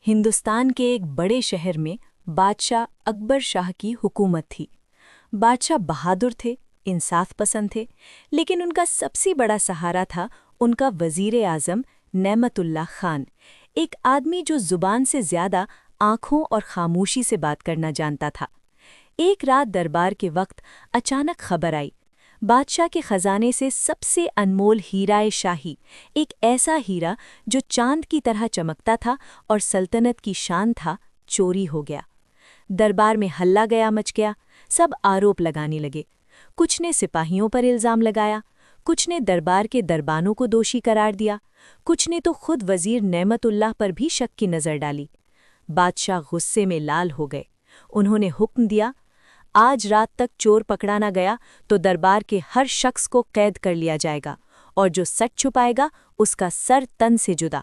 ہندوستان کے ایک بڑے شہر میں بادشاہ اکبر شاہ کی حکومت تھی۔ بادشاہ بہادر تھے، انصاف پسند تھے، لیکن ان کا سب سے بڑا سہارا تھا ان کا وزیر اعظم نعمت اللہ خان، ایک آدمی جو زبان سے زیادہ آنکھوں اور خاموشی سے بات کرنا جانتا تھا۔ ایک رات دربار کے وقت اچانک خبر آئی، بادشاہ کے خزانے سے سب سے انمول ہیرائے شاہی، ایک ایسا ہیرا جو چاند کی طرح چمکتا تھا اور سلطنت کی شان تھا، چوری ہو گیا۔ دربار میں ہلہ گیا مچ گیا، سب آروپ لگانے لگے۔ کچھ نے سپاہیوں پر الزام لگایا، کچھ نے دربار کے دربانوں کو دوشی قرار دیا، کچھ نے تو خود وزیر نعمت اللہ پر بھی شک کی نظر ڈالی۔ بادشاہ غصے میں لال ہو گئے۔ انہوں نے حکم دیا، آج رات تک چور پکڑا نہ گیا تو دربار کے ہر شخص کو قید کر لیا جائے گا، اور جو سچ چھپائے گا اس کا سر تن سے جدا۔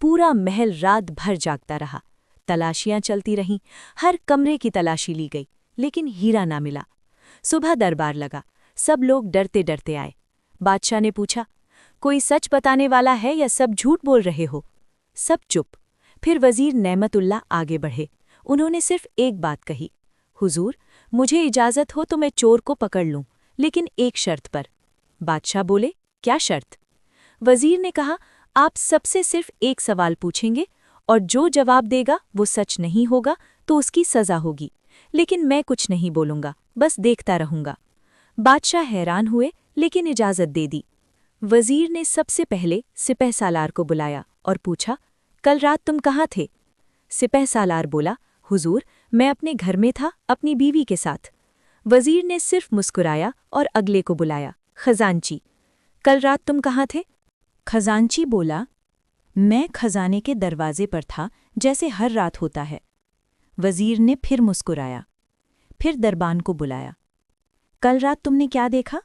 پورا محل رات بھر جاگتا رہا، تلاشیاں چلتی رہیں، ہر کمرے کی تلاشی لی گئی، لیکن ہیرا نہ ملا۔ صبح دربار لگا، سب لوگ ڈرتے ڈرتے آئے۔ بادشاہ نے پوچھا، کوئی سچ بتانے والا ہے یا سب جھوٹ بول رہے ہو؟ سب چپ۔ پھر وزیر نعمت اللہ آگے بڑھے۔ انہوں نے صرف ایک بات کہی، حضور، مجھے اجازت ہو تو میں چور کو پکڑ لوں، لیکن ایک شرط پر۔ بادشاہ بولے، کیا شرط؟ وزیر نے کہا، آپ سب سے صرف ایک سوال پوچھیں گے، اور جو جواب دے گا وہ سچ نہیں ہوگا تو اس کی سزا ہوگی، لیکن میں کچھ نہیں بولوں گا، بس دیکھتا رہوں گا۔ بادشاہ حیران ہوئے لیکن اجازت دے دی۔ وزیر نے سب سے پہلے سپہ سالار کو بلایا اور پوچھا، کل رات تم کہاں تھے؟ سپہ سالار بولا، حضور، میں اپنے گھر میں تھا، اپنی بیوی کے ساتھ۔ وزیر نے صرف مسکرایا اور اگلے کو بلایا، خزانچی، کل رات تم کہاں تھے؟ خزانچی بولا، میں خزانے کے دروازے پر تھا، جیسے ہر رات ہوتا ہے۔ وزیر نے پھر مسکرایا، پھر دربان کو بلایا، کل رات تم نے کیا دیکھا؟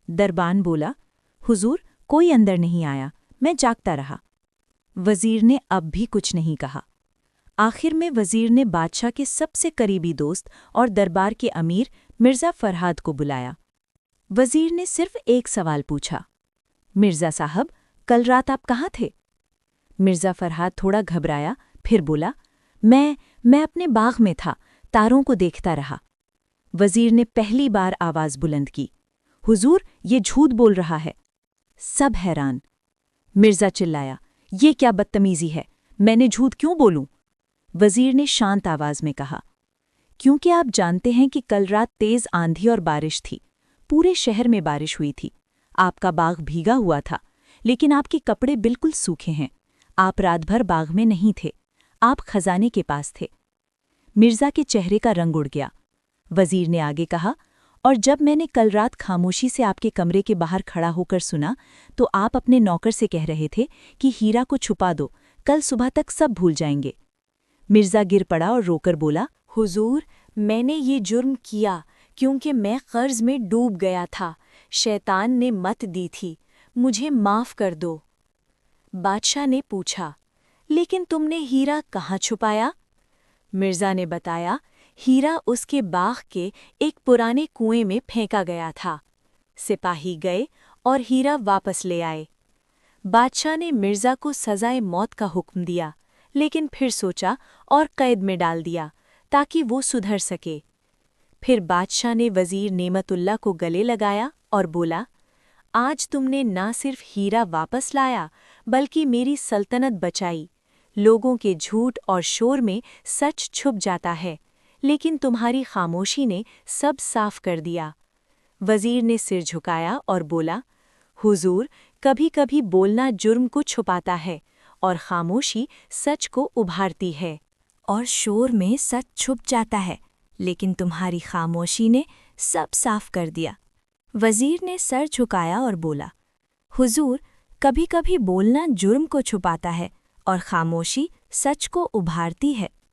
دربان بولا، حضور، کوئی اندر نہیں آیا، میں جاگتا رہا۔ وزیر نے اب بھی کچھ نہیں کہا۔ آخر میں وزیر نے بادشاہ کے سب سے قریبی دوست اور دربار کے امیر مرزا فرہاد کو بلایا۔ وزیر نے صرف ایک سوال پوچھا، مرزا صاحب، کل رات آپ کہاں تھے؟ مرزا فرہاد تھوڑا گھبرایا، پھر بولا، میں اپنے باغ میں تھا، تاروں کو دیکھتا رہا۔ وزیر نے پہلی بار آواز بلند کی، حضور، یہ جھوٹ بول رہا ہے۔ سب حیران۔ مرزا چلایا، یہ کیا بدتمیزی ہے، میں نے جھوٹ کیوں بولوں؟ وزیر نے شانت آواز میں کہا، کیونکہ آپ جانتے ہیں کہ کل رات تیز آندھی اور بارش تھی، پورے شہر میں بارش ہوئی تھی، آپ کا باغ بھیگا ہوا تھا، لیکن آپ کے کپڑے بالکل سوکھے ہیں، آپ رات بھر باغ میں نہیں تھے، آپ خزانے کے پاس تھے۔ مرزا کے چہرے کا رنگ اڑ گیا۔ وزیر نے آگے کہا، اور جب میں نے کل رات خاموشی سے آپ کے کمرے کے باہر کھڑا ہو کر سنا تو آپ اپنے نوکر سے کہہ رہے تھے کہ ہیرا کو چھپا دو، کل صبح تک سب بھول جائیں گے۔ مرزا گر پڑا اور رو کر بولا، حضور، میں نے یہ جرم کیا کیونکہ میں قرض میں ڈوب گیا تھا، شیطان نے مت دی تھی، مجھے معاف کر دو۔ بادشاہ نے پوچھا، لیکن تم نے ہیرا کہاں چھپایا؟ مرزا نے بتایا، ہیرا اس کے باغ کے ایک پرانے کنویں میں پھینکا گیا تھا۔ سپاہی گئے اور ہیرا واپس لے آئے۔ بادشاہ نے مرزا کو سزائے موت کا حکم دیا، لیکن پھر سوچا اور قید میں ڈال دیا تاکہ وہ سدھر سکے۔ پھر بادشاہ نے وزیر نعمت اللہ کو گلے لگایا اور بولا، آج تم نے نہ صرف ہیرا واپس لایا بلکہ میری سلطنت بچائی۔ لوگوں کے جھوٹ اور شور میں سچ چھپ جاتا ہے، لیکن تمہاری خاموشی نے سب صاف کر دیا۔ وزیر نے سر جھکایا اور بولا، حضور، کبھی کبھی بولنا جرم کو چھپاتا ہے اور خاموشی سچ کو ابھارتی ہے، اور شور میں سچ چھپ جاتا ہے، لیکن تمہاری خاموشی نے سب صاف کر دیا۔ وزیر نے سر جھکایا اور بولا، حضور، کبھی کبھی بولنا جرم کو چھپاتا ہے اور خاموشی سچ کو ابھارتی ہے۔